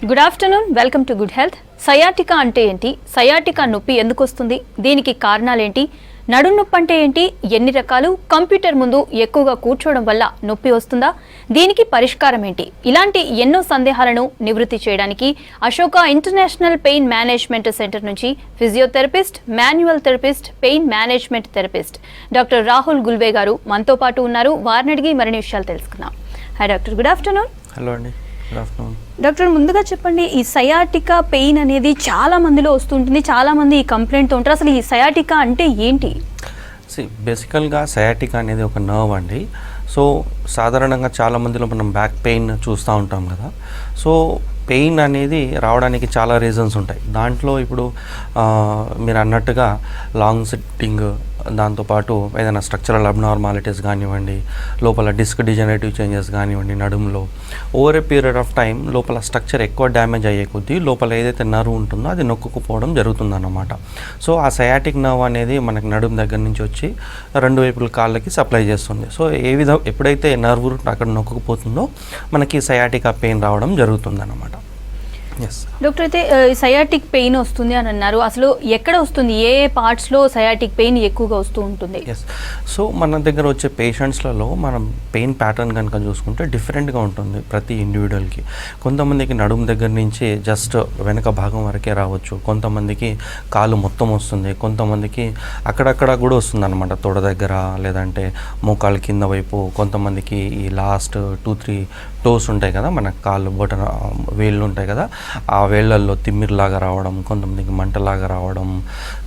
Good afternoon, welcome to good health. Sciatica అంటే ఏంటి? Sciatica నొప్పి ఎందుకు వస్తుంది? దీనికి కారణాలేంటి? నడుం నొప్పి అంటే ఏంటి? ఎన్ని రకాలు? కంప్యూటర్ ముందు ఎక్కువగా కూర్చోవడం వల్ల నొప్పి వస్తుందా? దీనికి పరిష్కారం ఏంటి? ఇలాంటి ఎన్నో సందేహాలను నివృత్తి చేయడానికి Ashoka international pain management centre నుంచి physiotherapist, manual therapist, pain management therapist doctor Rahul Gulve గారు మనతో పాటు ఉన్నారు. వారిని అడిగి మరిన్ని విషయాలు తెలుసుకుందాం. Hi doctor, good afternoon. Hello అండి, గుడ్ ఆఫ్టర్నూన్. డాక్టర్, ముందుగా చెప్పండి, ఈ సయాటికా పెయిన్ అనేది చాలా మందిలో వస్తుంటుంది, చాలా మంది ఈ కంప్లైంట్తో ఉంటారు. అసలు ఈ సయాటికా అంటే ఏంటి? బేసికల్గా సయాటికా అనేది ఒక నర్వ్ అండి. సో సాధారణంగా చాలా మందిలో మనం బ్యాక్ పెయిన్ చూస్తూ ఉంటాం కదా. సో పెయిన్ అనేది రావడానికి చాలా రీజన్స్ ఉంటాయి. దాంట్లో ఇప్పుడు మీరు అన్నట్టుగా లాంగ్ సిట్టింగ్, దాంతోపాటు ఏదైనా స్ట్రక్చరల్ అబ్నార్మాలిటీస్ కానివ్వండి, లోపల డిస్క్ డిజనరేటివ్ చేంజెస్ కానివ్వండి, నడుములో over a period of time లోపల స్ట్రక్చర్ ఎక్కువ డ్యామేజ్ అయ్యే కొద్దీ లోపల ఏదైతే నర్వ్ ఉంటుందో అది నొక్కుకుపోవడం జరుగుతుందన్నమాట. సో ఆ సయాటిక్ నర్వ్ అనేది మనకి నడుము దగ్గర నుంచి వచ్చి రెండు వైపుల కాళ్ళకి సప్లై చేస్తుంది. సో ఎప్పుడైతే నర్వ్ అక్కడ నొక్కుకుపోతుందో మనకి సయాటికా పెయిన్ రావడం జరుగుతుందన్నమాట. డాక్టర్, అయితే సయాటిక్ పెయిన్ వస్తుంది అని అన్నారు. అసలు ఎక్కడ వస్తుంది? ఏ పార్ట్స్లో సయాటిక్ పెయిన్ ఎక్కువగా వస్తూ ఉంటుంది? సో మన దగ్గర వచ్చే పేషెంట్స్లలో మనం పెయిన్ ప్యాటర్న్ కనుక చూసుకుంటే డిఫరెంట్గా ఉంటుంది ప్రతి ఇండివిజువల్కి. కొంతమందికి నడుము దగ్గర నుంచి జస్ట్ వెనక భాగం వరకే రావచ్చు, కొంతమందికి కాలు మొత్తం వస్తుంది, కొంతమందికి అక్కడక్కడ కూడా వస్తుంది అనమాట, తొడ దగ్గర లేదంటే మోకాలు కింద వైపు, కొంతమందికి ఈ లాస్ట్ 2-3 టోస్ ఉంటాయి కదా, మన కాళ్ళు బొటన వేళ్ళు ఉంటాయి కదా, ఆ వేళ్ళల్లో తిమ్మిరిలాగా రావడం, కొంతమందికి మంటలాగా రావడం.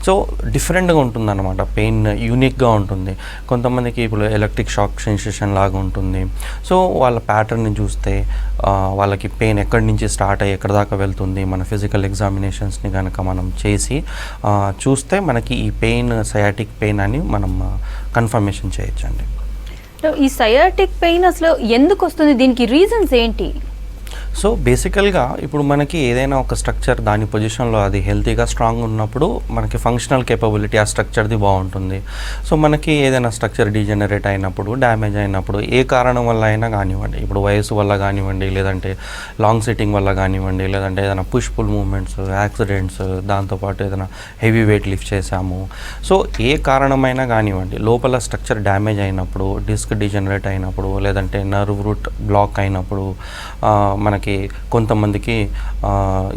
సో డిఫరెంట్గా ఉంటుందన్నమాట, పెయిన్ యూనిక్గా ఉంటుంది. కొంతమందికి ఇప్పుడు ఎలక్ట్రిక్ షాక్ సెన్సేషన్ లాగా ఉంటుంది. సో వాళ్ళ ప్యాటర్న్ని చూస్తే వాళ్ళకి పెయిన్ ఎక్కడి నుంచి స్టార్ట్ అయ్యి ఎక్కడి దాకా వెళ్తుంది, మన ఫిజికల్ ఎగ్జామినేషన్స్ని కనుక మనం చేసి చూస్తే మనకి ఈ పెయిన్ సయాటిక్ పెయిన్ అని మనం కన్ఫర్మేషన్ చేయొచ్చండి. ఈ సయాటిక్ పెయిన్ అసలు ఎందుకు వస్తుంది? దీనికి రీజన్స్ ఏంటి? సో బేసికల్గా ఇప్పుడు మనకి ఏదైనా ఒక స్ట్రక్చర్ దాని పొజిషన్లో అది హెల్తీగా స్ట్రాంగ్ ఉన్నప్పుడు మనకి ఫంక్షనల్ కేపబిలిటీ ఆ స్ట్రక్చర్ది బాగుంటుంది. సో మనకి ఏదైనా స్ట్రక్చర్ డీజనరేట్ అయినప్పుడు, డ్యామేజ్ అయినప్పుడు, ఏ కారణం వల్ల అయినా కానివ్వండి, ఇప్పుడు వయసు వల్ల కానివ్వండి, లేదంటే లాంగ్ సిట్టింగ్ వల్ల కానివ్వండి, లేదంటే ఏదైనా పుష్ పుల్ మూమెంట్స్, యాక్సిడెంట్స్, దాంతోపాటు ఏదైనా హెవీ వెయిట్ లిఫ్ట్ చేసాము, సో ఏ కారణమైనా కానివ్వండి, లోపల స్ట్రక్చర్ డ్యామేజ్ అయినప్పుడు, డిస్క్ డీజనరేట్ అయినప్పుడు, లేదంటే నర్వ్ రూట్ బ్లాక్ అయినప్పుడు, మనకి కొంతమందికి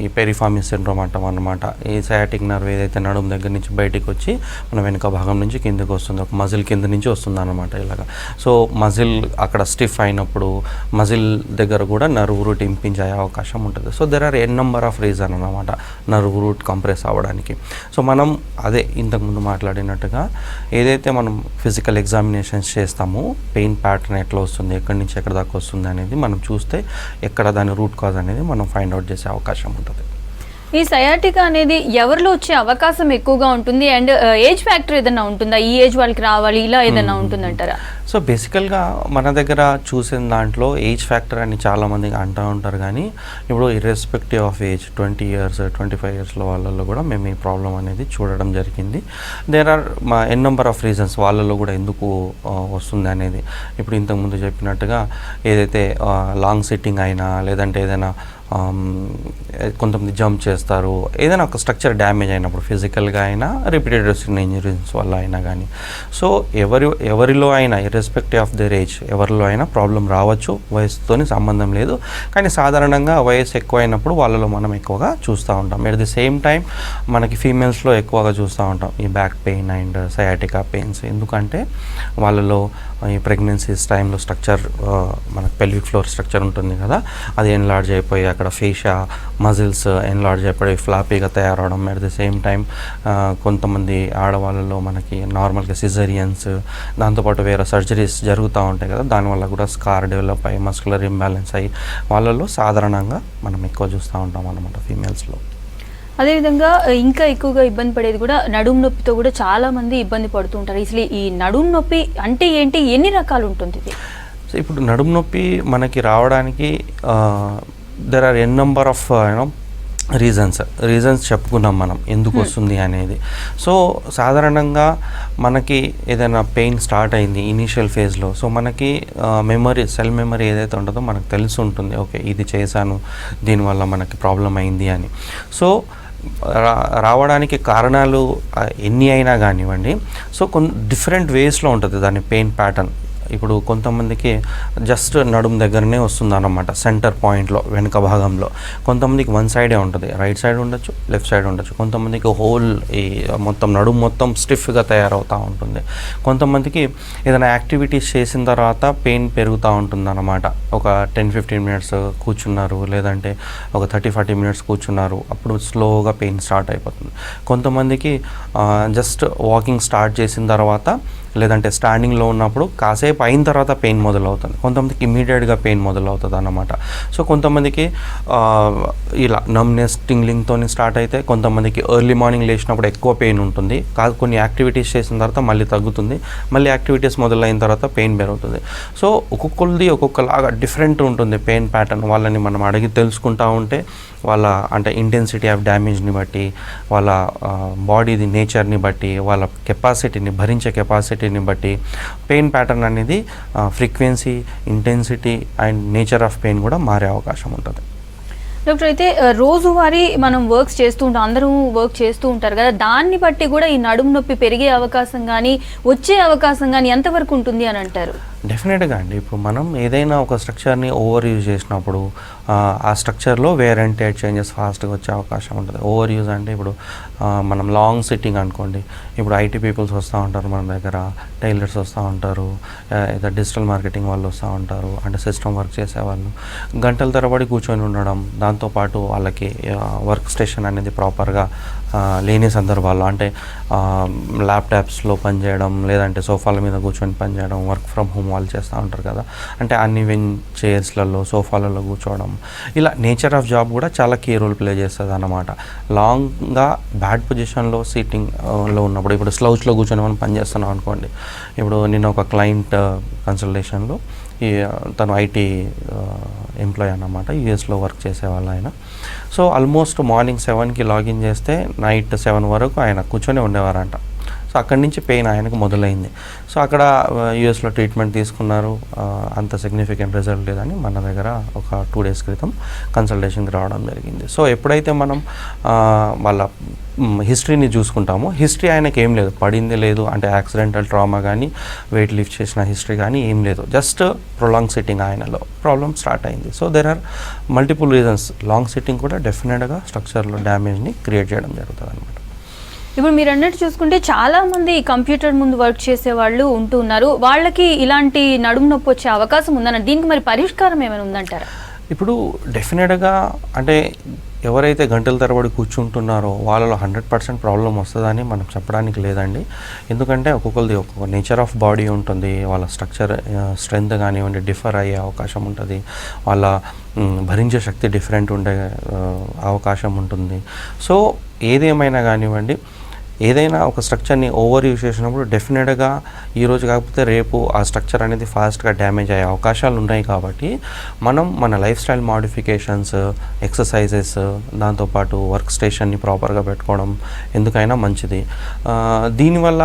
ఈ పెరిఫార్మీ సిండ్రోమ్ అంటాం అన్నమాట. ఈ సయాటిక్ నర్వ్ ఏదైతే నడుము దగ్గర నుంచి బయటికి వచ్చి మన వెనుక భాగం నుంచి కిందకి వస్తుంది, ఒక మజిల్ కింద నుంచి వస్తుంది అన్నమాట ఇలాగా. సో మజిల్ అక్కడ స్టిఫ్ అయినప్పుడు మజిల్ దగ్గర కూడా నర్వ్ రూట్ ఇంపింజ్ అయ్యే అవకాశం ఉంటుంది. So there are n number of reason అన్నమాట నర్వ్ రూట్ కంప్రెస్ అవ్వడానికి. సో మనం అదే ఇంతకుముందు మాట్లాడినట్టుగా ఏదైతే మనం ఫిజికల్ ఎగ్జామినేషన్స్ చేస్తామో పెయిన్ ప్యాటర్న్ ఎట్లా వస్తుంది, ఎక్కడి నుంచి ఎక్కడి దాకా వస్తుంది అనేది మనం చూస్తే ఎక్కడ దాని రూట్ కాజ్ అనేది మనం ఫైండ్ అవుట్ చేసే అవకాశం ఉంటుంది. ఈ సయాటికా అనేది ఎవరిలో వచ్చే అవకాశం ఎక్కువగా ఉంటుంది? అండ్ ఏజ్ ఫ్యాక్టర్ ఏదైనా ఉంటుందా? ఈ ఏజ్ వాళ్ళకి రావాలి ఇలా ఏదైనా ఉంటుందంటారా? సో బేసికల్గా మన దగ్గర చూసిన దాంట్లో ఏజ్ ఫ్యాక్టర్ అని చాలామంది అంటూ ఉంటారు, కానీ ఇప్పుడు ఇర్రెస్పెక్టివ్ ఆఫ్ ఏజ్ 20 years 25 yearsలో వాళ్ళల్లో కూడా మేము ఈ ప్రాబ్లం అనేది చూడడం జరిగింది. There are n number of reasons వాళ్ళల్లో కూడా ఎందుకు వస్తుంది అనేది. ఇప్పుడు ఇంతకుముందు చెప్పినట్టుగా ఏదైతే లాంగ్ సిట్టింగ్ అయినా, లేదంటే ఏదైనా కొంతమంది జంప్ చేస్తారు, ఏదైనా ఒక స్ట్రక్చర్ డ్యామేజ్ అయినప్పుడు ఫిజికల్గా అయినా, రిపీటెడ్ ఇంజరీస్ వల్ల అయినా కానీ. సో ఎవరిలో అయినా ఇర్రెస్పెక్టివ్ ఆఫ్ దర్ ఏజ్ ఎవరిలో అయినా ప్రాబ్లం రావచ్చు, వయసుతో సంబంధం లేదు. కానీ సాధారణంగా వయసు ఎక్కువ అయినప్పుడు వాళ్ళలో మనం ఎక్కువగా చూస్తూ ఉంటాం. ఎట్ ది సేమ్ టైం మనకి ఫీమేల్స్లో ఎక్కువగా చూస్తూ ఉంటాం ఈ back pain and sciatica pains. ఎందుకంటే వాళ్ళలో ఈ ప్రెగ్నెన్సీస్ టైంలో స్ట్రక్చర్, మనకు పెల్విక్ ఫ్లోర్ స్ట్రక్చర్ ఉంటుంది కదా, అది ఎన్లార్జ్ అయిపోయి అక్కడ ఫేషియా మజిల్స్ ఎన్లార్జ్ అయిపోయి ఫ్లాపీగా తయారవడం. అట్ ది సేమ్ టైం కొంతమంది ఆడవాళ్ళలో మనకి నార్మల్గా సిజరియన్స్, దాంతోపాటు వేరే సర్జరీస్ జరుగుతూ ఉంటాయి కదా, దానివల్ల కూడా స్కార్ డెవలప్ అయ్యి మస్కులర్ ఇంబ్యాలెన్స్ అయ్యి వాళ్ళలో సాధారణంగా మనం ఎక్కువ చూస్తూ ఉంటాం అన్నమాట ఫీమేల్స్లో. అదేవిధంగా ఇంకా ఎక్కువగా ఇబ్బంది పడేది కూడా నడుము నొప్పితో కూడా చాలా మంది ఇబ్బంది పడుతూ ఉంటారు. అసలు ఈ నడుము నొప్పి అంటే ఏంటి? ఎన్ని రకాలు ఉంటుంది? సో ఇప్పుడు నడుము నొప్పి మనకి రావడానికి there are n number of reasons చెప్పుకున్నాం మనం ఎందుకు వస్తుంది అనేది. సో సాధారణంగా మనకి ఏదైనా పెయిన్ స్టార్ట్ అయింది ఇనీషియల్ ఫేజ్లో, సో మనకి సెల్ మెమరీ ఏదైతే ఉంటుందో మనకు తెలిసి ఉంటుంది, ఓకే ఇది చేశాను దీనివల్ల మనకి ప్రాబ్లం అయింది అని. సో రావడానికి కారణాలు ఎన్ని అయినా కానివ్వండి, సో డిఫరెంట్ వేస్లో ఉంటుంది దాని పెయిన్ ప్యాటర్న్. ఇప్పుడు కొంతమందికి జస్ట్ నడుము దగ్గరనే వస్తుంది అన్నమాట, సెంటర్ పాయింట్లో వెనుక భాగంలో. కొంతమందికి వన్ సైడే ఉంటుంది, రైట్ సైడ్ ఉండొచ్చు, లెఫ్ట్ సైడ్ ఉండొచ్చు. కొంతమందికి హోల్ ఈ మొత్తం నడుము మొత్తం స్టిఫ్గా తయారవుతూ ఉంటుంది. కొంతమందికి ఏదైనా యాక్టివిటీస్ చేసిన తర్వాత పెయిన్ పెరుగుతూ ఉంటుంది అన్నమాట. ఒక 10-15 మినిట్స్ కూర్చున్నారు, లేదంటే ఒక 30-40 మినిట్స్ కూర్చున్నారు, అప్పుడు స్లోగా పెయిన్ స్టార్ట్ అయిపోతుంది. కొంతమందికి జస్ట్ వాకింగ్ స్టార్ట్ చేసిన తర్వాత, లేదంటే స్టాండింగ్లో ఉన్నప్పుడు కాసేపు అయిన తర్వాత పెయిన్ మొదలవుతుంది. కొంతమందికి ఇమీడియట్గా పెయిన్ మొదలవుతుంది అన్నమాట. సో కొంతమందికి ఇలా నమ్నెస్ టింగ్లింగ్తో స్టార్ట్ అయితే, కొంతమందికి ఎర్లీ మార్నింగ్ లేచినప్పుడు ఎక్కువ పెయిన్ ఉంటుంది, కాదు కొన్ని యాక్టివిటీస్ చేసిన తర్వాత మళ్ళీ తగ్గుతుంది, మళ్ళీ యాక్టివిటీస్ మొదలైన తర్వాత పెయిన్ పెరుగుతుంది. సో ఒక్కొక్కరిది ఒక్కొక్కలాగా డిఫరెంట్ ఉంటుంది పెయిన్ ప్యాటర్న్. వాళ్ళని మనం అడిగి తెలుసుకుంటూ ఉంటే వాళ్ళ అంటే ఇంటెన్సిటీ ఆఫ్ డ్యామేజ్ని బట్టి, వాళ్ళ బాడీది నేచర్ని బట్టి, వాళ్ళ కెపాసిటీని భరించే కెపాసిటీని బట్టి పెయిన్ ప్యాటర్న్ అనేది frequency, intensity and nature of pain కూడా మారే అవకాశం ఉంటుంది. డాక్టర్, అయితే రోజువారీ మనం వర్క్స్ చేస్తూ ఉంటాం, అందరూ వర్క్ చేస్తూ ఉంటారు కదా, దాన్ని బట్టి కూడా ఈ నడుము నొప్పి పెరిగే అవకాశం కానీ వచ్చే అవకాశం కానీ ఎంతవరకు ఉంటుంది అని అంటారు? డెఫినెట్గా అండి. ఇప్పుడు మనం ఏదైనా ఒక స్ట్రక్చర్ని ఓవర్ యూజ్ చేసినప్పుడు ఆ స్ట్రక్చర్లో వేర్ అండ్ టేర్ చేంజెస్ ఫాస్ట్గా వచ్చే అవకాశం ఉంటుంది. ఓవర్ యూజ్ అంటే ఇప్పుడు మనం లాంగ్ సిట్టింగ్ అనుకోండి, ఇప్పుడు ఐటీ పీపుల్స్ వస్తూ ఉంటారు మన దగ్గర, టైలర్స్ వస్తూ ఉంటారు, ఏదో డిజిటల్ మార్కెటింగ్ వాళ్ళు వస్తూ ఉంటారు, అంటే సిస్టమ్ వర్క్ చేసేవాళ్ళు గంటల తరబడి కూర్చొని ఉండడం, దాంతోపాటు వాళ్ళకి వర్క్ స్టేషన్ అనేది ప్రాపర్గా లేని సందర్భాల్లో, అంటే ల్యాప్టాప్స్లో పనిచేయడం, లేదంటే సోఫాల మీద కూర్చొని పనిచేయడం, వర్క్ ఫ్రమ్ హోమ్ వాళ్ళు చేస్తూ ఉంటారు కదా, అంటే అన్ఈవెన్ చైర్స్లలో సోఫాలలో కూర్చోవడం, ఇలా నేచర్ ఆఫ్ జాబ్ కూడా చాలా కీ రోల్ ప్లే చేస్తుంది అన్నమాట. లాంగ్గా బ్యాడ్ పొజిషన్లో సీటింగ్లో ఉన్నప్పుడు, ఇప్పుడు స్లౌచ్లో కూర్చొని మనం పనిచేస్తున్నాం అనుకోండి. ఇప్పుడు నేను ఒక క్లయింట్ కన్సల్టేషన్లో తను ఐటీ ఎంప్లాయీ అన్నమాట, యూఎస్లో వర్క్ చేసేవాళ్ళు ఆయన. సో ఆల్మోస్ట్ మార్నింగ్ 7కి లాగిన్ చేస్తే నైట్ 7 వరకు ఆయన కూర్చొని ఉండేవారంట. సో అక్కడి నుంచి పెయిన్ ఆయనకు మొదలైంది. సో అక్కడ యూఎస్లో ట్రీట్మెంట్ తీసుకున్నారు, అంత సిగ్నిఫికెంట్ రిజల్ట్ లేదని మన దగ్గర ఒక 2 days క్రితం కన్సల్టేషన్కి రావడం జరిగింది. సో ఎప్పుడైతే మనం వాళ్ళ హిస్టరీని చూసుకుంటామో, హిస్టరీ ఆయనకి ఏం లేదు, పడింది లేదు, అంటే యాక్సిడెంటల్ ట్రామా కానీ వెయిట్ లిఫ్ట్ చేసిన హిస్టరీ కానీ ఏం లేదు, జస్ట్ ప్రొలాంగ్ సిట్టింగ్ ఆయనలో ప్రాబ్లమ్ స్టార్ట్ అయింది. So there are multiple reasons. Long sitting కూడా డెఫినెట్గా స్ట్రక్చర్లో డ్యామేజ్ని క్రియేట్ చేయడం జరుగుతుంది అనమాట. ఇప్పుడు మీరు అన్నట్టు చూసుకుంటే చాలా మంది కంప్యూటర్ ముందు వర్క్ చేసే వాళ్ళు ఉంటూ ఉన్నారు, వాళ్ళకి ఇలాంటి నడుము నొప్పి వచ్చే అవకాశం ఉందన్న, దీనికి మరి పరిష్కారం ఏమైనా ఉందంటారా? ఇప్పుడు డెఫినెట్గా అంటే ఎవరైతే గంటల తరబడి కూర్చుంటున్నారో వాళ్ళలో 100% ప్రాబ్లం వస్తుందని మనం చెప్పడానికి లేదండి. ఎందుకంటే ఒక్కొక్కరిది ఒక్కొక్క నేచర్ ఆఫ్ బాడీ ఉంటుంది, వాళ్ళ స్ట్రక్చర్ స్ట్రెంత్ కానివ్వండి డిఫర్ అయ్యే అవకాశం ఉంటుంది, వాళ్ళ భరించే శక్తి డిఫరెంట్ ఉండే అవకాశం ఉంటుంది. సో ఏదేమైనా కానివ్వండి, ఏదైనా ఒక స్ట్రక్చర్ని ఓవర్ యూజ్ చేసినప్పుడు డెఫినెట్గా ఈరోజు కాకపోతే రేపు ఆ స్ట్రక్చర్ అనేది ఫాస్ట్గా డ్యామేజ్ అయ్యే అవకాశాలు ఉన్నాయి. కాబట్టి మనం మన లైఫ్ స్టైల్ మాడిఫికేషన్స్, ఎక్సర్సైజెస్, దాంతోపాటు వర్క్ స్టేషన్ని ప్రాపర్గా పెట్టుకోవడం ఎందుకైనా మంచిది. దీనివల్ల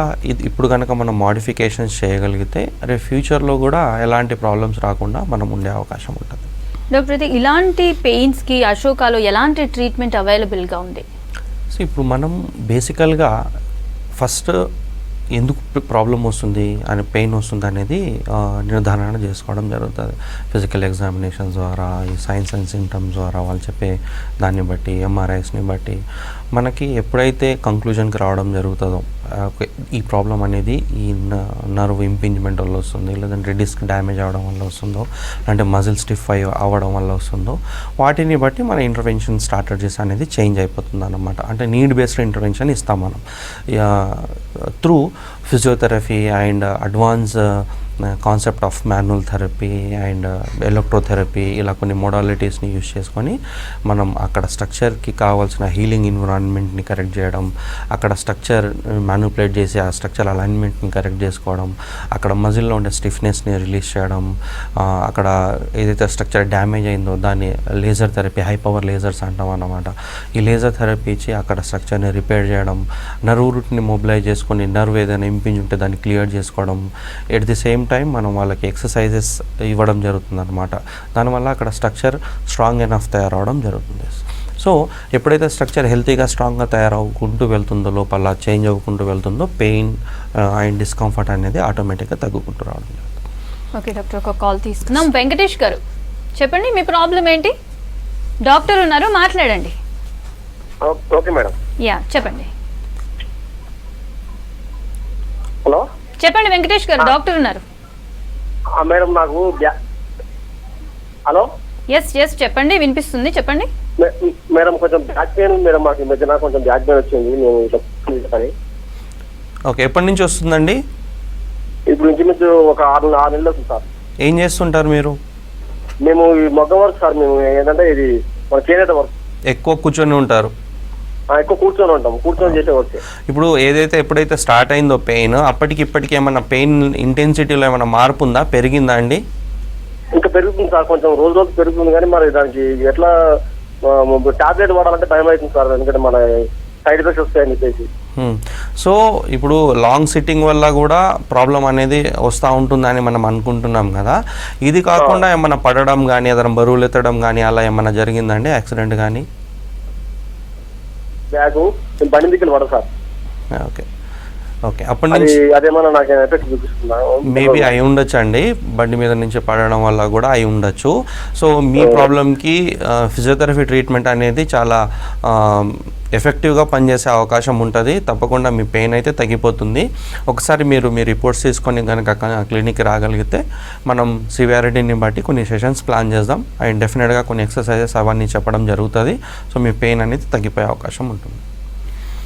ఇప్పుడు కనుక మనం మాడిఫికేషన్స్ చేయగలిగితే రేపు ఫ్యూచర్లో కూడా ఎలాంటి ప్రాబ్లమ్స్ రాకుండా మనం ఉండే అవకాశం ఉంటుంది. డాక్టర్, అయితే ఇలాంటి పెయిన్స్కి అశోకాలో ఎలాంటి ట్రీట్మెంట్ అవైలబుల్గా ఉంది? సో ఇప్పుడు మనం బేసికల్గా ఫస్ట్ ఎందుకు ప్రాబ్లం వస్తుంది అని, పెయిన్ వస్తుంది అనేది నిర్ధారణ చేసుకోవడం జరుగుతుంది. ఫిజికల్ ఎగ్జామినేషన్స్ ద్వారా, ఈ సైన్స్ అండ్ సిమ్టమ్స్ ద్వారా వాళ్ళు చెప్పే దాన్ని బట్టి, ఎంఆర్ఐస్ని బట్టి మనకి ఎప్పుడైతే కంక్లూజన్కి రావడం జరుగుతుందో ఈ ప్రాబ్లం అనేది ఈ నర్వ్ ఇంపింజ్మెంట్ వల్ల వస్తుంది, లేదంటే డిస్క్ డ్యామేజ్ అవ్వడం వల్ల వస్తుందో, అంటే మజిల్ స్టిఫ్ అవ్వడం వల్ల వస్తుందో, వాటిని బట్టి మన ఇంటర్వెన్షన్ స్ట్రాటజీస్ అనేది చేంజ్ అయిపోతుంది అన్నమాట. అంటే నీడ్ బేస్డ్ ఇంటర్వెన్షన్ ఇస్తాం మనం through physiotherapy and advance concept of manual therapy and electrotherapy ఇలా కొన్ని మోడాలిటీస్ని యూజ్ చేసుకొని మనం అక్కడ స్ట్రక్చర్కి కావాల్సిన హీలింగ్ ఎన్విరాన్మెంట్ని కరెక్ట్ చేయడం, అక్కడ స్ట్రక్చర్ మ్యానిపులేట్ చేసి ఆ స్ట్రక్చర్ అలైన్మెంట్ని కరెక్ట్ చేసుకోవడం, అక్కడ మజిల్లో ఉండే స్టిఫ్నెస్ని రిలీజ్ చేయడం, అక్కడ ఏదైతే స్ట్రక్చర్ డ్యామేజ్ అయిందో దాన్ని laser therapy, high power lasers అంటాం అన్నమాట. ఈ లేజర్ థెరపీ ఇచ్చి అక్కడ స్ట్రక్చర్ని రిపేర్ చేయడం, నర్వ్ రూట్ని మొబిలైజ్ చేసుకొని నర్వ్ ఏదైనా ఇంపింజ్ ఉంటే దాన్ని క్లియర్ చేసుకోవడం. ఎట్ ది సేమ్ టైం మనం వాళ్ళకి ఎక్సర్సైజెస్ ఇవ్వడం జరుగుతుంది అనమాట. దానివల్ల అక్కడ స్ట్రక్చర్ స్ట్రాంగ్ ఎనఫ్ తయారవడం జరుగుతుంది. సో ఎప్పుడైతే స్ట్రక్చర్ హెల్తీగా స్ట్రాంగ్గా తయారవుకుంటూ వెళ్తుందో, లోపల చేంజ్ అవ్వుకుంటూ వెళ్తుందో, పెయిన్ అండ్ డిస్కంఫర్ట్ అనేది ఆటోమేటిక్గా తగ్గుకుంటూ రావడం జరుగుతుంది. ఓకే డాక్టర్, ఒక కాల్ తీసుకుందాం. వెంకటేష్ గారు చెప్పండి, మీ ప్రాబ్లం ఏంటి? డాక్టర్ ఉన్నారు, మాట్లాడండి. Okay madam. యా చెప్పండి. హలో చెప్పండి వెంకటేష్ గారు, డాక్టర్ ఉన్నారు. మేడం నాకు హలో ఎస్ చెప్పండి, వినిపిస్తుంది, చెప్పండి. మేడం కొంచెం బ్యాక్ పెయిన్ ఉంది మేడం. మాకు ఈ మధ్యన కొంచెం బ్యాక్ పెయిన్ వచ్చింది. మేము ఇట్లా ఓకే, ఎప్పటి నుంచి వస్తుందండి? ఇప్పుడు ఇంచుమించు ఒక 6 నెలలు అవుతుంది సార్. ఏం చేస్తుంటారు మీరు? మేము ఈ మొగ్గ వర్క్ సార్. మేము ఏంటంటే ఇది మన చేనేత వర్క్. ఎక్కువ కూర్చొని ఉంటారు? ఎక్కువ కూర్చొని ఉంటాం, కూర్చొని చేసే వర్క్. ఇప్పుడు ఎప్పుడైతే స్టార్ట్ అయిందో పెయిన్, అప్పటికి ఇప్పటికి ఏమైనా పెయిన్ ఇంటెన్సిటీలో ఏమైనా మార్పు ఉందా, పెరిగిందా అండి? ఇంకా పెరుగుతుంది సార్, కొంచెం రోజు పెరుగుతుంది. కానీ మరి దానికి ఎట్లా టాబ్లెట్ వాడాలంటే భయం అవుతుంది సార్, ఎందుకంటే మన సైడ్ ఎఫెక్ట్స్ వస్తాయని చెప్పేసి. సో ఇప్పుడు లాంగ్ సిట్టింగ్ వల్ల కూడా ప్రాబ్లం అనేది వస్తూ ఉంటుందని మనం అనుకుంటున్నాం కదా. ఇది కాకుండా ఏమైనా పడడం కానీ, ఏదైనా బరువులు ఎత్తడం కానీ అలా ఏమైనా జరిగిందండి, యాక్సిడెంట్ కానీ? బ్యాగు బండి దిక్కులు పడదు సార్. ఓకే అప్పటి నుంచి అదేమన్నా నాకు ఎఫెక్ట్ చూపిస్తుందా? మేబీ అయి ఉండొచ్చు అండి, బండి మీద నుంచి పడడం వల్ల కూడా అయి ఉండొచ్చు. సో మీ ప్రాబ్లంకి ఫిజియోథెరపీ ట్రీట్మెంట్ అనేది చాలా ఎఫెక్టివ్గా పనిచేసే అవకాశం ఉంటుంది. తప్పకుండా మీ పెయిన్ అయితే తగ్గిపోతుంది. ఒకసారి మీరు మీ రిపోర్ట్స్ తీసుకొని కనుక క్లినిక్కి రాగలిగితే మనం సివియారిటీని బట్టి కొన్ని సెషన్స్ ప్లాన్ చేద్దాం అండ్ డెఫినెట్గా కొన్ని ఎక్సర్సైజెస్ అవన్నీ చెప్పడం జరుగుతుంది. సో మీ పెయిన్ అనేది తగ్గిపోయే అవకాశం ఉంటుంది.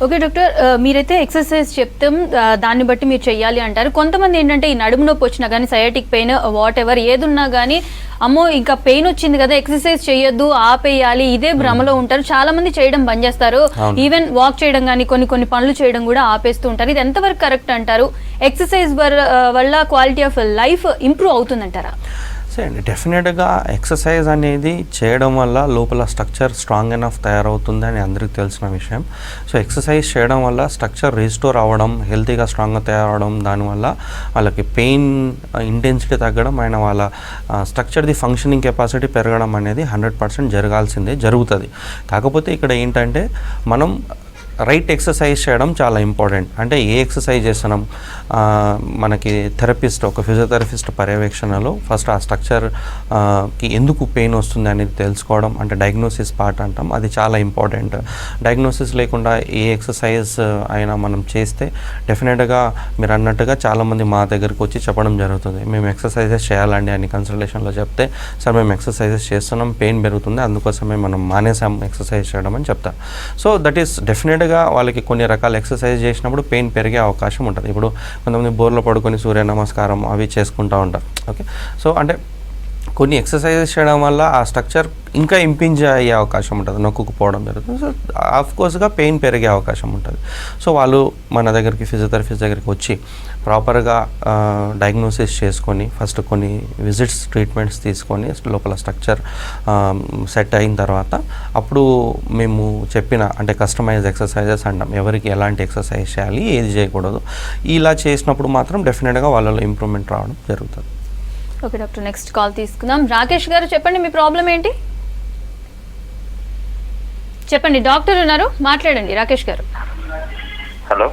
ఓకే డాక్టర్, మీరైతే ఎక్సర్సైజ్ చెప్తాం, దాన్ని బట్టి మీరు చెయ్యాలి అంటారు. కొంతమంది ఏంటంటే ఈ నడుము నొప్పి వచ్చినా కానీ, సయాటిక్ పెయిన్, వాట్ ఎవర్ ఏదున్నా కానీ, అమ్మో ఇంకా పెయిన్ వచ్చింది కదా ఎక్సర్సైజ్ చేయొద్దు, ఆపేయాలి, ఇదే భ్రమలో ఉంటారు. చాలా మంది చేయడం బంద్ చేస్తారు, ఈవెన్ వాక్ చేయడం కానీ కొన్ని పనులు చేయడం కూడా ఆపేస్తూ ఉంటారు. ఇది ఎంతవరకు కరెక్ట్ అంటారు? ఎక్సర్సైజ్ వల్ల క్వాలిటీ ఆఫ్ లైఫ్ ఇంప్రూవ్ అవుతుందంటారా? సరే అండి, డెఫినెట్గా ఎక్సర్సైజ్ అనేది చేయడం వల్ల లోపల స్ట్రక్చర్ స్ట్రాంగ్ ఎనఫ్ తయారవుతుంది అని అందరికీ తెలిసిన విషయం. సో ఎక్సర్సైజ్ చేయడం వల్ల స్ట్రక్చర్ రీస్టోర్ అవ్వడం, హెల్తీగా స్ట్రాంగ్గా తయారవడం, దానివల్ల వాళ్ళకి పెయిన్ ఇంటెన్సిటీ తగ్గడం అండ్ వాళ్ళ స్ట్రక్చర్ది ఫంక్షనింగ్ కెపాసిటీ పెరగడం అనేది 100% జరగాల్సిందే, జరుగుతుంది. కాకపోతే ఇక్కడ ఏంటంటే మనం రైట్ ఎక్సర్సైజ్ చేయడం చాలా ఇంపార్టెంట్. అంటే ఏ ఎక్సర్సైజ్ చేస్తున్నాం, మనకి థెరపిస్ట్, ఒక ఫిజియోథెరపిస్ట్ పర్యవేక్షణలో ఫస్ట్ ఆ స్ట్రక్చర్కి ఎందుకు పెయిన్ వస్తుంది అనేది తెలుసుకోవడం, అంటే డయాగ్నోసిస్ పార్ట్ అంటాం, అది చాలా ఇంపార్టెంట్. డయాగ్నోసిస్ లేకుండా ఏ ఎక్సర్సైజ్ అయినా మనం చేస్తే డెఫినెట్గా మీరు అన్నట్టుగా చాలామంది మా దగ్గరికి వచ్చి చెప్పడం జరుగుతుంది, మేము ఎక్సర్సైజెస్ చేయాలండి అని కన్సల్టేషన్లో చెప్తే, సార్ మేము ఎక్సర్సైజెస్ చేస్తున్నాం, పెయిన్ పెరుగుతుంది, అందుకోసమే మనం మానేసాం ఎక్సర్సైజ్ చేయడం అని చెప్తాం. సో దట్ ఈస్ డెఫినెట్గా వాళ్ళకి కొన్ని రకాల ఎక్సర్సైజ్ చేసినప్పుడు పెయిన్ పెరిగే అవకాశం ఉంటుంది. ఇప్పుడు కొంతమంది బోర్లో పడుకొని సూర్య నమస్కారం అవి చేసుకుంటూ ఉంటారు. ఓకే, సో అంటే కొన్ని ఎక్సర్సైజెస్ చేయడం వల్ల ఆ స్ట్రక్చర్ ఇంకా ఇంపింజ్ అయ్యే అవకాశం ఉంటుంది, నొక్కుకుపోవడం జరుగుతుంది. సో ఆఫ్కోర్స్గా పెయిన్ పెరిగే అవకాశం ఉంటుంది. సో వాళ్ళు మన దగ్గరికి ఫిజియోథెరపిస్ట్ దగ్గరికి వచ్చి ప్రాపర్గా డయాగ్నోసిస్ చేసుకొని ఫస్ట్ కొన్ని విజిట్స్, ట్రీట్మెంట్స్ తీసుకొని లోపల స్ట్రక్చర్ సెట్ అయిన తర్వాత అప్పుడు మేము చెప్పిన అంటే కస్టమైజ్ ఎక్సర్సైజెస్ అంటాం, ఎవరికి ఎలాంటి ఎక్సర్సైజ్ చేయాలి, ఏది చేయకూడదు, ఇలా చేసినప్పుడు మాత్రం డెఫినెట్గా వాళ్ళలో ఇంప్రూవ్మెంట్ రావడం జరుగుతుంది. ఓకే డాక్టర్, నెక్స్ట్ కాల్ తీసుకుందాం. రాకేష్ గారు చెప్పండి, మీ ప్రాబ్లం ఏంటి? చెప్పండి, డాక్టర్ ఉన్నారు, మాట్లాడండి. రాకేష్ గారు. హలో.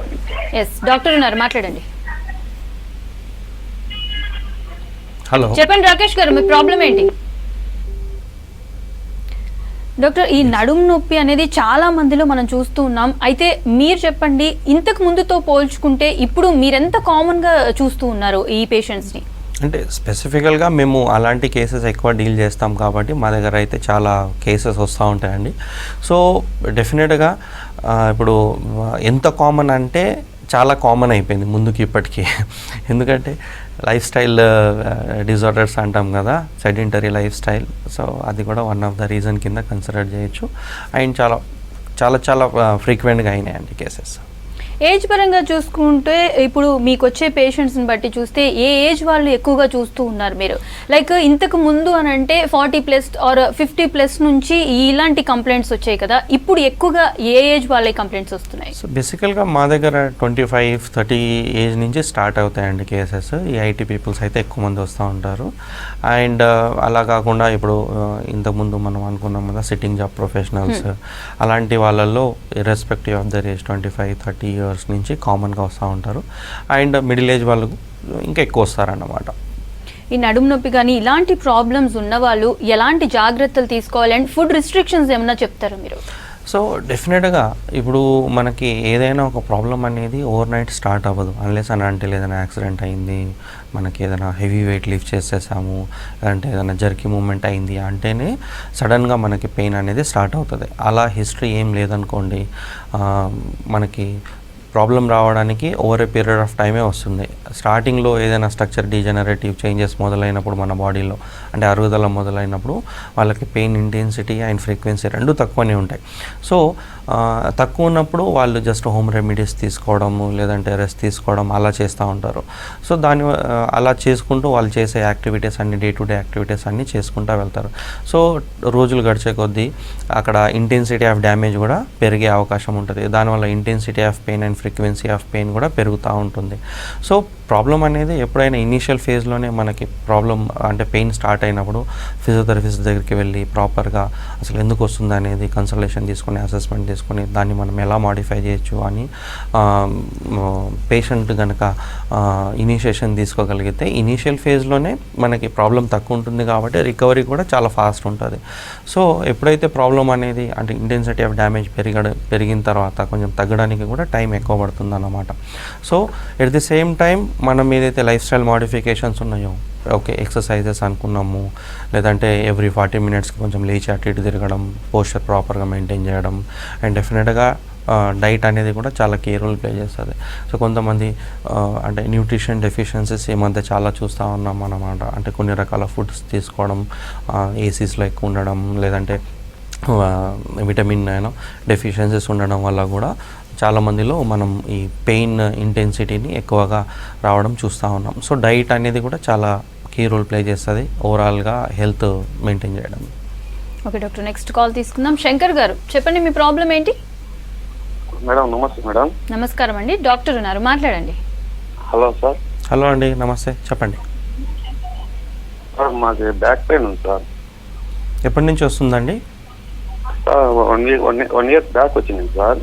ఎస్, డాక్టర్ ఉన్నారు, మాట్లాడండి. హలో, చెప్పండి రాకేష్ గారు, మీ ప్రాబ్లం ఏంటి? డాక్టర్, ఈ నడుము నొప్పి అనేది చాలా మందిలో మనం చూస్తూ ఉన్నాం. అయితే మీరు చెప్పండి, ఇంతకు ముందుతో పోల్చుకుంటే ఇప్పుడు మీరెంత కామన్గా చూస్తూ ఉన్నారు ఈ పేషెంట్స్ని? అంటే స్పెసిఫికల్గా మేము అలాంటి కేసెస్ ఎక్కువ డీల్ చేస్తాం కాబట్టి మా దగ్గర అయితే చాలా కేసెస్ వస్తూ ఉంటాయండి. సో డెఫినెట్గా ఇప్పుడు ఎంత కామన్ అంటే చాలా కామన్ అయిపోయింది ముందుకి ఇప్పటికీ. ఎందుకంటే లైఫ్ స్టైల్ డిజార్డర్స్ అంటాం కదా, సెడెంటరీ లైఫ్ స్టైల్. సో అది కూడా వన్ ఆఫ్ ద రీజన్ కింద కన్సిడర్ చేయొచ్చు. అండ్ చాలా చాలా చాలా ఫ్రీక్వెంట్గా అయినాయండి కేసెస్. ఏజ్ పరంగా చూసుకుంటే ఇప్పుడు మీకు వచ్చే పేషెంట్స్ని బట్టి చూస్తే ఏ ఏజ్ వాళ్ళు ఎక్కువగా చూస్తూ ఉన్నారు మీరు? లైక్ ఇంతకు ముందు అని అంటే 40+ ఆర్ 50+ నుంచి ఇలాంటి కంప్లైంట్స్ వచ్చాయి కదా, ఇప్పుడు ఎక్కువగా ఏ ఏజ్ వాళ్ళే కంప్లైంట్స్ వస్తున్నాయి? సో బేసికల్గా మా దగ్గర 25-30 ఏజ్ నుంచి స్టార్ట్ అవుతాయండి కేసెస్. ఈ ఐటీ పీపుల్స్ అయితే ఎక్కువ మంది వస్తూ ఉంటారు. అండ్ అలా కాకుండా ఇప్పుడు ఇంతకుముందు మనం అనుకున్నాం కదా సిట్టింగ్ జాబ్ ప్రొఫెషనల్స్, అలాంటి వాళ్ళల్లో irrespective of their age 25-30 years నుంచి కామన్గా వస్తూ ఉంటారు. అండ్ మిడిల్ ఏజ్ వాళ్ళు ఇంకా ఎక్కువ వస్తారన్నమాట. ఈ నడుము నొప్పి కానీ ఇలాంటి ప్రాబ్లమ్స్ ఉన్న వాళ్ళు ఎలాంటి జాగ్రత్తలు తీసుకోవాలి అండ్ ఫుడ్ రిస్ట్రిక్షన్స్ ఏమన్నా చెప్తారా మీరు? సో డెఫినెట్గా ఇప్పుడు మనకి ఏదైనా ఒక ప్రాబ్లం అనేది ఓవర్ నైట్ స్టార్ట్ అవ్వదు. అన్లెస్ అని అంటే ఏదైనా యాక్సిడెంట్ అయింది, మనకి ఏదైనా హెవీ వెయిట్ లిఫ్ట్ చేసేసాము, లేదంటే ఏదైనా జర్కీ మూమెంట్ అయింది అంటేనే సడన్గా మనకి పెయిన్ అనేది స్టార్ట్ అవుతుంది. అలా హిస్టరీ ఏం లేదనుకోండి, మనకి ప్రాబ్లం రావడానికి ఓవర్ ఏ పీరియడ్ ఆఫ్ టైమే వస్తుంది. స్టార్టింగ్లో ఏదైనా స్ట్రక్చర్ డీజనరేటివ్ చేంజెస్ మొదలైనప్పుడు మన బాడీలో, అంటే అరుగుదల మొదలైనప్పుడు వాళ్ళకి పెయిన్ ఇంటెన్సిటీ అండ్ ఫ్రీక్వెన్సీ రెండు తక్కువనే ఉంటాయి. సో తక్కువ ఉన్నప్పుడు వాళ్ళు జస్ట్ హోమ్ రెమెడీస్ తీసుకోవడము, లేదంటే రెస్ట్ తీసుకోవడం అలా చేస్తూ ఉంటారు. సో అలా చేసుకుంటూ వాళ్ళు చేసే యాక్టివిటీస్ అన్ని, డే టు డే యాక్టివిటీస్ అన్నీ చేసుకుంటూ వెళ్తారు. సో రోజులు గడిచే కొద్దీ అక్కడ ఇంటెన్సిటీ ఆఫ్ డ్యామేజ్ కూడా పెరిగే అవకాశం ఉంటుంది. దానివల్ల intensity of pain and frequency of pain కూడా పెరుగుతూ ఉంటుంది. సో ప్రాబ్లం అనేది ఎప్పుడైనా ఇనీషియల్ ఫేజ్లోనే మనకి ప్రాబ్లం అంటే పెయిన్ స్టార్ట్ అయినప్పుడు ఫిజియోథెరపిస్ట్ దగ్గరికి వెళ్ళి ప్రాపర్గా అసలు ఎందుకు వస్తుంది అనేది కన్సల్టేషన్ తీసుకొని, అసెస్మెంట్ తీసుకొని, దాన్ని మనం ఎలా మాడిఫై చేయొచ్చు అని పేషెంట్ కనుక ఇనిషియేషన్ తీసుకోగలిగితే ఇనీషియల్ ఫేజ్లోనే మనకి ప్రాబ్లం తక్కువ ఉంటుంది కాబట్టి రికవరీ కూడా చాలా ఫాస్ట్ ఉంటుంది. సో ఎప్పుడైతే ప్రాబ్లం అనేది అంటే ఇంటెన్సిటీ ఆఫ్ డ్యామేజ్ పెరిగిన తర్వాత కొంచెం తగ్గడానికి కూడా టైం ఎక్కువ పడుతుంది అన్నమాట. So at the same time మనం ఏదైతే లైఫ్ స్టైల్ మోడిఫికేషన్స్ ఉన్నాయో, ఓకే ఎక్సర్సైజెస్ అనుకున్నాము, లేదంటే ఎవ్రీ 40 మినిట్స్కి కొంచెం లేచి అటు ఇటు తిరగడం, పోస్చర్ ప్రాపర్గా మెయింటైన్ చేయడం, అండ్ డెఫినెట్గా డైట్ అనేది కూడా చాలా కీ రోల్ ప్లే చేస్తుంది. సో కొంతమంది అంటే న్యూట్రిషన్ డెఫిషియన్సీస్ ఈ మధ్య చాలా చూస్తూ ఉన్నాం అన్నమాట. అంటే కొన్ని రకాల ఫుడ్స్ తీసుకోవడం, ఏసీస్లో ఎక్కువ ఉండడం, లేదంటే విటమిన్ డెఫిషియన్సీస్ ఉండడం వల్ల కూడా చాలామందిలో మనం ఈ పెయిన్ ఇంటెన్సిటీని ఎక్కువగా రావడం చూస్తూ ఉన్నాం. సో డైట్ అనేది కూడా చాలా కీ రోల్ ప్లే చేస్తుంది ఓవరాల్గా హెల్త్ మెయింటైన్ చేయడం. ఓకే డాక్టర్, నెక్స్ట్ కాల్ తీసుకుందాం. శంకర్ గారు చెప్పండి, మీ ప్రాబ్లం ఏంటి? మేడం నమస్తే. మేడం నమస్కారం అండి, డాక్టర్ ఉన్నారు, మాట్లాడండి. Hello sir. హలో అండి, నమస్తే, చెప్పండి. సార్ మాది బ్యాక్ పెయిన్ ఉంది సార్. ఎప్పటి నుంచి వస్తుందండి? సార్ 1 year బ్యాక్ వచ్చింది సార్.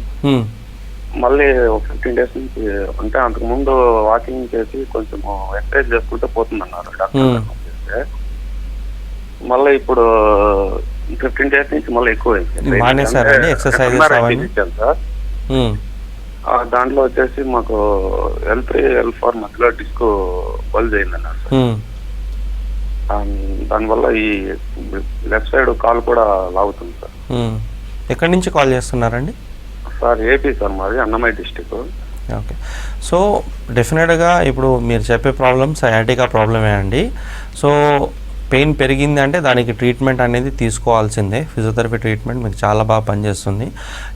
మళ్ళీ ఒక 15 days నుంచి, అంటే అంతకుముందు వాకింగ్ చేసి కొంచెం ఎక్సర్సైజ్ చేసుకుంటే పోతుందన్నారు డాక్టర్. మళ్ళీ ఇప్పుడు 15 days నుంచి మళ్ళీ ఎక్కువ మానేశారండి ఎక్సర్సైజ్ ఇచ్చాను సార్. దాంట్లో వచ్చేసి మాకు L3 L4 మధ్యలో డిస్క్ బల్జ్ అయిందన్నారు సార్. దానివల్ల ఈ లెఫ్ట్ సైడ్ కాలు కూడా లాగుతుంది సార్. ఎక్కడి నుంచి కాల్ చేస్తున్నారండి? సార్ ఏపీ సార్, మాది అన్నమయ్య డిస్టిక్. ఓకే, సో డెఫినెట్గా ఇప్పుడు మీరు చెప్పే ప్రాబ్లమ్ సయాటికా ప్రాబ్లమే అండి. సో పెయిన్ పెరిగింది అంటే దానికి ట్రీట్మెంట్ అనేది తీసుకోవాల్సిందే. ఫిజియోథెరపీ ట్రీట్మెంట్ మీకు చాలా బాగా పనిచేస్తుంది.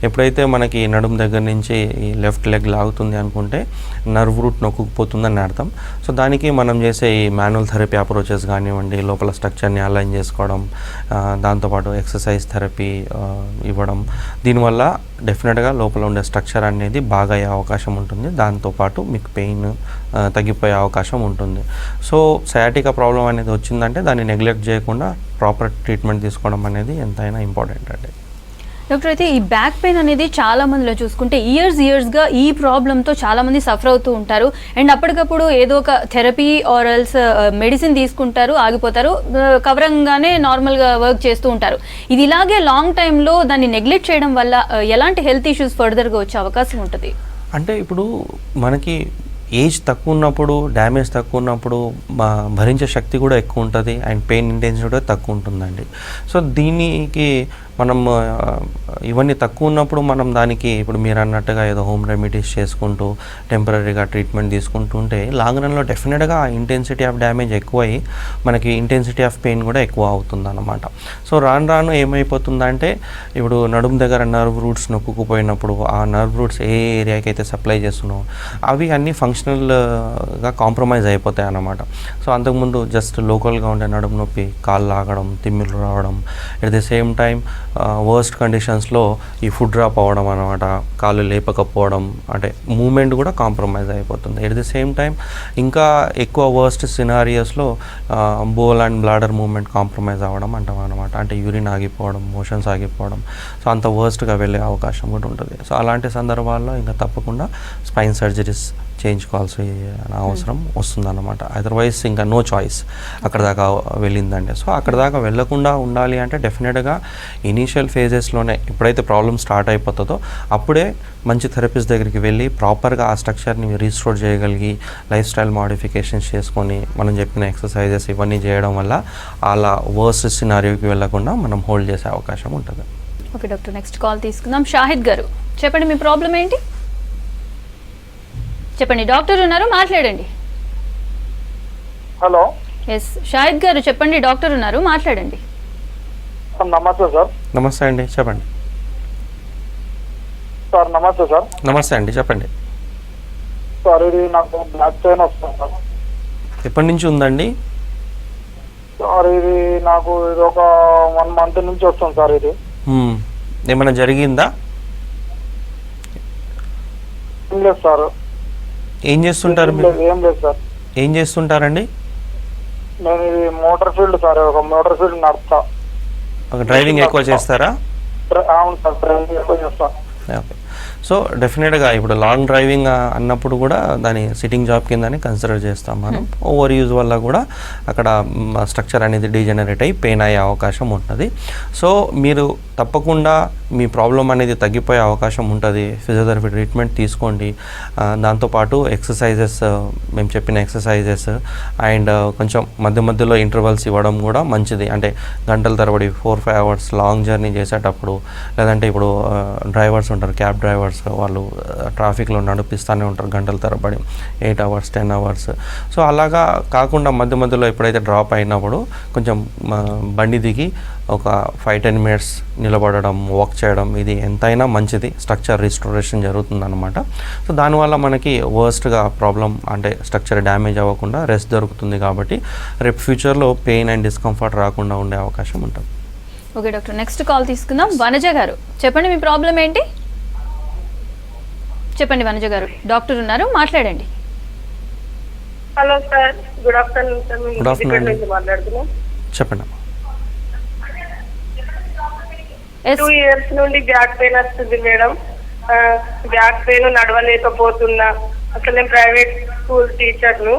ఎప్పుడైతే మనకి నడుము దగ్గర నుంచి ఈ లెఫ్ట్ లెగ్ లాగుతుంది అనుకుంటే నర్వ్ రూట్ నొక్కుపోతుందని అర్థం. సో దానికి మనం చేసే ఈ మాన్యువల్ థెరపీ అప్రోచెస్ కానివ్వండి, లోపల స్ట్రక్చర్ని అలైన్ చేసుకోవడం, దాంతోపాటు ఎక్సర్సైజ్ థెరపీ ఇవ్వడం, దీనివల్ల డెఫినెట్గా లోపల ఉండే స్ట్రక్చర్ అనేది బాగా అయ్యే అవకాశం ఉంటుంది. దాంతోపాటు మీకు పెయిన్ తగ్గిపోయే అవకాశం ఉంటుంది. సో సయాటికా ప్రాబ్లం అనేది వచ్చిందంటే దాన్ని నెగ్లెక్ట్ చేయకుండా ప్రాపర్ ట్రీట్మెంట్ తీసుకోవడం అనేది ఎంతైనా ఇంపార్టెంట్ అండి. డాక్టర్, అయితే ఈ బ్యాక్ పెయిన్ అనేది చాలా మందిలో చూసుకుంటే ఇయర్స్గా ఈ ప్రాబ్లంతో చాలా మంది సఫర్ అవుతూ ఉంటారు. అండ్ అప్పటికప్పుడు ఏదో ఒక థెరపీ ఆర్ ఎల్స్ మెడిసిన్ తీసుకుంటారు, ఆగిపోతారు, కవరంగానే నార్మల్గా వర్క్ చేస్తూ ఉంటారు. ఇది ఇలాగే లాంగ్ టైంలో దాన్ని నెగ్లెక్ట్ చేయడం వల్ల ఎలాంటి హెల్త్ ఇష్యూస్ ఫర్దర్గా వచ్చే అవకాశం ఉంటుంది? అంటే ఇప్పుడు మనకి ఏజ్ తక్కువ ఉన్నప్పుడు, డ్యామేజ్ తక్కువ ఉన్నప్పుడు భరించే శక్తి కూడా ఎక్కువ ఉంటుంది అండ్ పెయిన్ ఇంటెన్సిటీ కూడా తక్కువ ఉంటుందండి. సో దీనికి మనం ఇవన్నీ తక్కువ ఉన్నప్పుడు మనం దానికి ఇప్పుడు మీరు అన్నట్టుగా ఏదో హోమ్ రెమెడీస్ చేసుకుంటూ టెంపరీగా ట్రీట్మెంట్ తీసుకుంటూ ఉంటే లాంగ్ రన్లో డెఫినెట్గా ఇంటెన్సిటీ ఆఫ్ డ్యామేజ్ ఎక్కువై మనకి ఇంటెన్సిటీ ఆఫ్ పెయిన్ కూడా ఎక్కువ అవుతుంది అన్నమాట. సో రాను రాను ఏమైపోతుందంటే ఇప్పుడు నడుము దగ్గర నర్వ్ రూట్స్ నొక్కుకుపోయినప్పుడు ఆ నర్వ్ రూట్స్ ఏ ఏరియాకి అయితే సప్లై చేస్తున్నావు అవి అన్నీ ఫంక్షనల్గా కాంప్రమైజ్ అయిపోతాయి అన్నమాట. సో అంతకుముందు జస్ట్ లోకల్గా ఉండే నడుము నొప్పి, కాళ్ళు లాగడం, తిమ్మిళ్ళు రావడం, at the same time worst కండిషన్స్లో ఈ ఫుడ్ డ్రాప్ అవ్వడం అనమాట, కాళ్ళు లేపకపోవడం, అంటే మూమెంట్ కూడా కాంప్రమైజ్ అయిపోతుంది. ఎట్ ది సేమ్ టైం ఇంకా ఎక్కువ వర్స్ట్ సినారియోస్లో bowel and bladder movement compromise అవ్వడం అంటాం అనమాట. అంటే యూరిన్ ఆగిపోవడం, మోషన్స్ ఆగిపోవడం, సో అంత వర్స్ట్గా వెళ్ళే అవకాశం కూడా ఉంటుంది. సో అలాంటి సందర్భాల్లో ఇంకా తప్పకుండా స్పైన్ సర్జరీస్ చేయించుకోవాల్సిన అవసరం వస్తుందన్నమాట. అదర్వైజ్ ఇంకా నో చాయిస్ అక్కడ దాకా వెళ్ళిందంటే. సో అక్కడ దాకా వెళ్ళకుండా ఉండాలి అంటే డెఫినెట్గా ఇనీషియల్ ఫేజెస్లోనే ఎప్పుడైతే ప్రాబ్లమ్ స్టార్ట్ అయిపోతుందో అప్పుడే మంచి థెరపిస్ట్ దగ్గరికి వెళ్ళి ప్రాపర్గా ఆ స్ట్రక్చర్ని రీస్టోర్ చేయగలిగి లైఫ్ స్టైల్ మోడిఫికేషన్స్ చేసుకొని మనం చెప్పిన ఎక్సర్సైజెస్ ఇవన్నీ చేయడం వల్ల అలా వర్స్ట్ సినారియోకి వెళ్ళకుండా మనం హోల్డ్ చేసే అవకాశం ఉంటుంది. ఓకే డాక్టర్, నెక్స్ట్ కాల్ తీసుకుందాం. షాహిద్ గారు చెప్పండి, మీ ప్రాబ్లం ఏంటి? చెప్పండి, డాక్టర్ ఉన్నారు, మాట్లాడండి. హలో. ఎస్ షాహిద్ గారు చెప్పండి, డాక్టర్ ఉన్నారు, మాట్లాడండి. నమస్తే సార్. నమస్తే అండి, చెప్పండి. సార్ నమస్తే సార్. నమస్తే అండి, చెప్పండి. సార్ ఇది నాకు బ్యాక్ పెయిన్ వస్తుంది సార్. ఎప్పటి నుంచి ఉందండి? సార్ ఇది నాకు ఇది ఒక 1 month నుంచి వస్తుంది సార్. ఇది ఏమైనా జరిగిందా? ఏం లేదు సార్. ఏం చేస్తుంటారు మీరు? ఏం లేదు సార్. ఏం చేస్తుంటారండి? నేను ఇది మోటార్ ఫీల్డ్ సార్, ఒక మోటార్ ఫీల్డ్ నడుపుతా. డ్రైవింగ్ ఎక్కువ చేస్తారా? అవును సార్, డ్రైవింగ్ ఎక్కువ చేస్తాను. ఓకే. సో డెఫినెట్గా ఇప్పుడు లాంగ్ డ్రైవింగ్ అన్నప్పుడు కూడా దాని సిట్టింగ్ జాబ్ కిందనే కన్సిడర్ చేస్తాం మనం. ఓవర్ యూజ్ వల్ల కూడా అక్కడ స్ట్రక్చర్ అనేది డీజనరేట్ అయ్యి పెయిన్ అయ్యే అవకాశం ఉంటుంది. సో మీరు తప్పకుండా మీ ప్రాబ్లం అనేది తగ్గిపోయే అవకాశం ఉంటుంది. ఫిజియోథెరపీ ట్రీట్మెంట్ తీసుకోండి. దాంతోపాటు ఎక్సర్సైజెస్, మేము చెప్పిన ఎక్సర్సైజెస్ అండ్ కొంచెం మధ్య మధ్యలో ఇంటర్వల్స్ ఇవ్వడం కూడా మంచిది. అంటే గంటల తరబడి 4-5 hours లాంగ్ జర్నీ చేసేటప్పుడు, లేదంటే ఇప్పుడు డ్రైవర్స్ ఉంటారు, క్యాబ్ డ్రైవర్స్, వాళ్ళు ట్రాఫిక్లో నడిపిస్తూనే ఉంటారు గంటల తరబడి, 8 hours 10 hours. సో అలాగా కాకుండా మధ్య మధ్యలో ఎప్పుడైతే డ్రాప్ అయినప్పుడు కొంచెం బండి దిగి ఒక 5-10 minutes నిలబడడం, వాక్ చేయడం, ఇది ఎంతైనా మంచిది. స్ట్రక్చర్ రిస్టోరేషన్ జరుగుతుందన్నమాట. సో దానివల్ల మనకి వర్స్ట్గా ప్రాబ్లం అంటే స్ట్రక్చర్ డ్యామేజ్ అవ్వకుండా రెస్ట్ దొరుకుతుంది. కాబట్టి రేపు ఫ్యూచర్లో పెయిన్ అండ్ డిస్కంఫర్ట్ రాకుండా ఉండే అవకాశం ఉంటుంది. ఓకే డాక్టర్, నెక్స్ట్ కాల్ తీసుకుందాం. వనజ గారు చెప్పండి, మీ ప్రాబ్లం ఏంటి? చెప్పండి వనజ గారు, డాక్టర్ ఉన్నారు, మాట్లాడండి. Hello sir, good afternoon sir. Good afternoon, మాట్లాడుతున్నాం. చెప్పండి. 2 years నుండి బ్యాక్ పెయిన్ వస్తుంది మేడం. బ్యాక్ పెయిన్, నడవలేకపోతున్నా. అసలు నేను ప్రైవేట్ స్కూల్ టీచర్ను.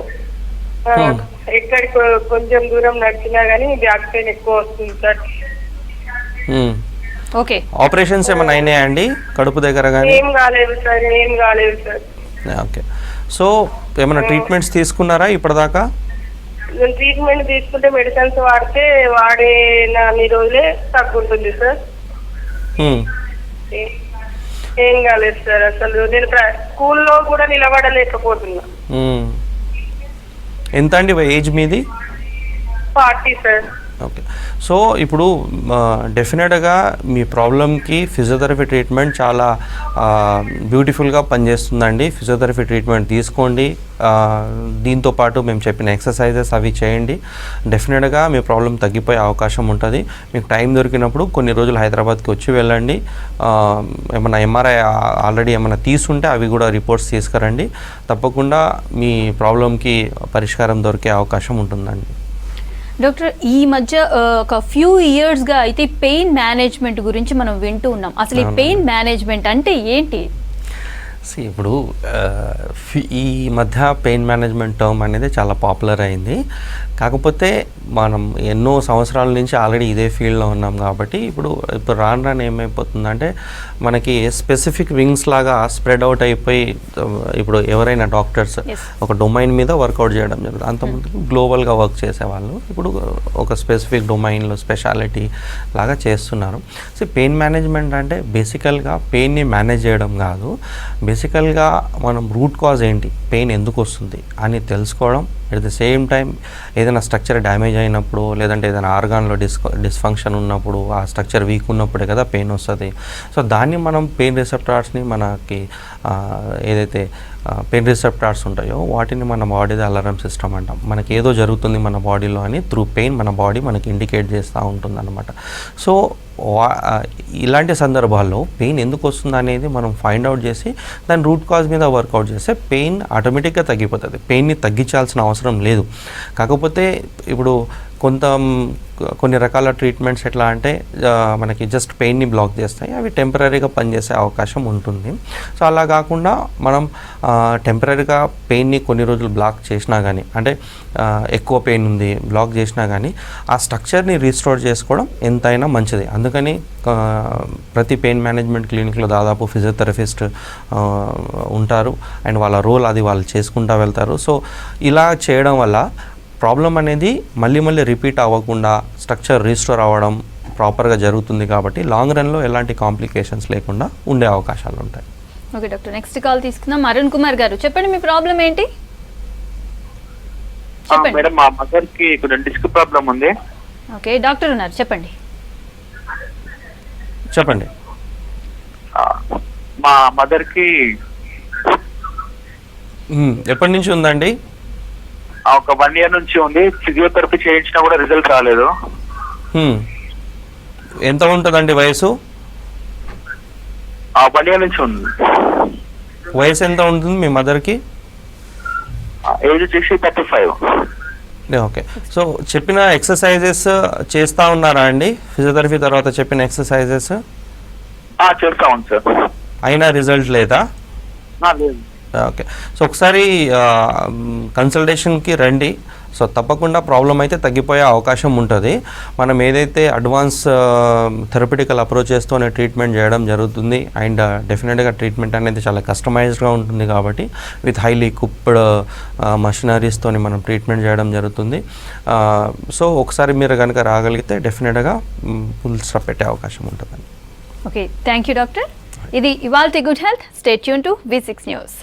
ఎక్కడికి కొంచెం దూరం నడిచినా గానీ బ్యాక్ పెయిన్ ఎక్కువ వస్తుంది సార్. ఓకే, ఆపరేషన్స్ ఏమైనా అయినాయా అండి కడుపు దగ్గర కానీ? ఏం కాలేదు సార్, ఏం కాలేదు సార్. ఓకే. సో ఏమైనా ట్రీట్మెంట్స్ తీసుకున్నారా ఇప్పటిదాకా? నేను ట్రీట్మెంట్ తీసుకుంటే మెడిసిన్స్ వాడిన అన్ని రోజులే తగ్గుంటుంది సార్. ఏం కాలేదు సార్. అసలు నేను స్కూల్లో కూడా నిలబడలేకపోతున్నా. ఎంత అండి ఏజ్ మీది? 40 సార్. ఓకే. సో ఇప్పుడు డెఫినెట్గా మీ ప్రాబ్లమ్కి ఫిజియోథెరపీ ట్రీట్మెంట్ చాలా బ్యూటిఫుల్గా పనిచేస్తుందండి. ఫిజియోథెరపీ ట్రీట్మెంట్ తీసుకోండి. దీంతోపాటు మేము చెప్పిన ఎక్సర్సైజెస్ అవి చేయండి. డెఫినెట్గా మీ ప్రాబ్లం తగ్గిపోయే అవకాశం ఉంటుంది. మీకు టైం దొరికినప్పుడు కొన్ని రోజులు హైదరాబాద్కి వచ్చి వెళ్ళండి. ఏమైనా ఎంఆర్ఐ ఆల్రెడీ ఏమైనా తీసుంటే అవి కూడా రిపోర్ట్స్ తీసుకురండి. తప్పకుండా మీ ప్రాబ్లంకి పరిష్కారం దొరికే అవకాశం ఉంటుందండి. డాక్టర్, ఈ మధ్య ఒక ఫ్యూ ఇయర్స్గా అయితే పెయిన్ మేనేజ్మెంట్ గురించి మనం వింటూ ఉన్నాం. అసలు ఈ పెయిన్ మేనేజ్మెంట్ అంటే ఏంటి? ఇప్పుడు ఈ మధ్య పెయిన్ మేనేజ్మెంట్ టర్మ్ అనేది చాలా పాపులర్ అయింది. కాకపోతే మనం ఎన్నో సంవత్సరాల నుంచి ఆల్రెడీ ఇదే ఫీల్డ్లో ఉన్నాం కాబట్టి ఇప్పుడు రాను రాను ఏమైపోతుందంటే మనకి స్పెసిఫిక్ వింగ్స్ లాగా స్ప్రెడ్ అవుట్ అయిపోయి ఇప్పుడు ఎవరైనా డాక్టర్స్ ఒక డొమైన్ మీద వర్కౌట్ చేయడం జరుగుతుంది. అంతకుముందు గ్లోబల్గా వర్క్ చేసేవాళ్ళు ఇప్పుడు ఒక స్పెసిఫిక్ డొమైన్లో స్పెషాలిటీ లాగా చేస్తున్నారు. సో పెయిన్ మేనేజ్మెంట్ అంటే బేసికల్గా పెయిన్ని మేనేజ్ చేయడం కాదు, బేసికల్గా మనం రూట్ కాజ్ ఏంటి, పెయిన్ ఎందుకు వస్తుంది అని తెలుసుకోవడం. అట్ ద సేమ్ టైం ఏదైనా స్ట్రక్చర్ డ్యామేజ్ అయినప్పుడు లేదంటే ఏదైనా ఆర్గాన్లో డిస్ఫంక్షన్ ఉన్నప్పుడు ఆ స్ట్రక్చర్ వీక్ ఉన్నప్పుడే కదా పెయిన్ వస్తుంది. సో దాన్ని మనం పెయిన్ రిసెప్టార్స్ని మనకి ఏదైతే పెయిన్ రిసెప్టార్స్ ఉంటాయో వాటిని మన బాడీది అలారం సిస్టమ్ అంటాం. మనకి ఏదో జరుగుతుంది మన బాడీలో అని త్రూ పెయిన్ మన బాడీ మనకి ఇండికేట్ చేస్తూ ఉంటుంది అనమాట. సో ఇలాంటి సందర్భాల్లో పెయిన్ ఎందుకు వస్తుంది అనేది మనం ఫైండ్ అవుట్ చేసి దాని రూట్ కాజ్ మీద వర్కౌట్ చేస్తే పెయిన్ ఆటోమేటిక్గా తగ్గిపోతుంది. పెయిన్ని తగ్గించాల్సిన అవసరం లేదు. కాకపోతే ఇప్పుడు కొన్ని రకాల ట్రీట్మెంట్స్ ఎట్లా అంటే మనకి జస్ట్ పెయిన్ని బ్లాక్ చేస్తాయి, అవి టెంపరీగా పనిచేసే అవకాశం ఉంటుంది. సో అలా కాకుండా మనం టెంపరీగా పెయిన్ని కొన్ని రోజులు బ్లాక్ చేసినా కానీ, అంటే ఎక్కువ పెయిన్ ఉంది బ్లాక్ చేసినా కానీ ఆ స్ట్రక్చర్ని రీస్టోర్ చేసుకోవడం ఎంతైనా మంచిది. అందుకని ప్రతి పెయిన్ మేనేజ్మెంట్ క్లినిక్లో దాదాపు ఫిజియోథెరపిస్ట్ ఉంటారు అండ్ వాళ్ళ రోల్ అది వాళ్ళు చేసుకుంటూ వెళ్తారు. సో ఇలా చేయడం వల్ల ప్రాబ్లం అనేది మళ్ళీ రిపీట్ అవ్వకుండా స్ట్రక్చర్ రీస్టోర్ అవ్వడం ప్రాపర్గా జరుగుతుంది. కాబట్టి లాంగ్ రన్లో ఎలాంటి కాంప్లికేషన్స్ లేకుండా ఉండే అవకాశాలు ఉంటాయి. ఓకే డాక్టర్, నెక్స్ట్ కాల్ తీసుకుందాం. అరుణ్ కుమార్ గారు, చెప్పండి మీ ప్రాబ్లం ఏంటి? చెప్పండి. మేడం, మా మదర్ కి కొంచెం డిస్క్ ప్రాబ్లం ఉంది. ఓకే, డాక్టర్ ఉన్నారు, చెప్పండి. మా మదర్ కి ఎప్పటి నుంచి ఉందండి? ఒక 1 year నుంచి ఉంది. ఫిజియోథెరపీ చేయించినా కూడా రిజల్ట్ రాలేదు. ఎంత ఉంటుందండి వయసు? 1 year నుంచి ఉంది. వయసు ఎంత ఉంటుంది మీ మదర్కి? ఏజ్ వచ్చేసి 35. ఓకే, సో చెప్పిన ఎక్సర్సైజెస్ చేస్తూ ఉన్నారా అండి? ఫిజియోథెరపీ తర్వాత చెప్పిన ఎక్సర్సైజెస్ చేస్తా ఉంది సార్. అయినా రిజల్ట్ లేదా? లేదు. ఓకే, సో ఒకసారి కన్సల్టేషన్కి రండి. సో తప్పకుండా ప్రాబ్లం అయితే తగ్గిపోయే అవకాశం ఉంటుంది. మనం ఏదైతే అడ్వాన్స్ థెరపిటికల్ అప్రోచెస్తోనే ట్రీట్మెంట్ చేయడం జరుగుతుంది అండ్ డెఫినెట్గా ట్రీట్మెంట్ అనేది చాలా కస్టమైజ్డ్గా ఉంటుంది కాబట్టి విత్ హైలీ కుప్డ్ మషినరీస్తో మనం ట్రీట్మెంట్ చేయడం జరుగుతుంది. సో ఒకసారి మీరు కనుక రాగలిగితే డెఫినెట్గా ఫుల్ స్టాప్ పెట్టే అవకాశం ఉంటుందండి. Okay, thank you doctor. ఇది ఇవాల్టి good health. Stay tune to V6 news.